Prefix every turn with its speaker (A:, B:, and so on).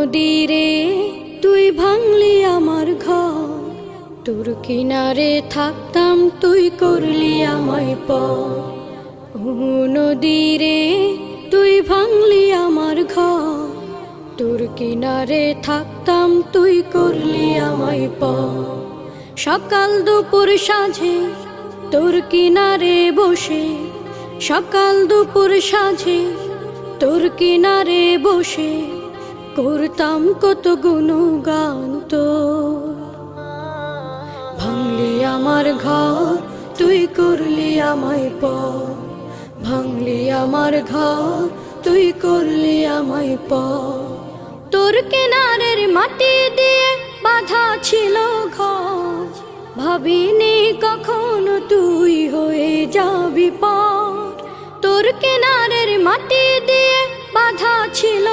A: নদীরে তুই ভাঙলি আমার ঘর, তোর কিনারে থাকতাম তুই করলি আমায় পর। ও নদীরে তুই ভাঙলি আমার ঘর, তোর কিনারে থাকতাম তুই করলি আমায় পর। সকাল দুপুর সাঁঝে তোর কিনারে বসে, সকাল দুপুর সাঁঝে তোর কিনারে বসে করতাম কত গুণগান তোর। ভাঙলি আমার ঘর তুই করলি আমায় পর, ভাঙলি আমার ঘর তুই করলি আমায় পর। তোর কিনারের মাটি দিয়ে বাঁধা ছিল ঘর, ভাবিনি কখনো তুই হয়ে যাবি পার। তোর কিনারের মাটি দিয়ে বাঁধা ছিল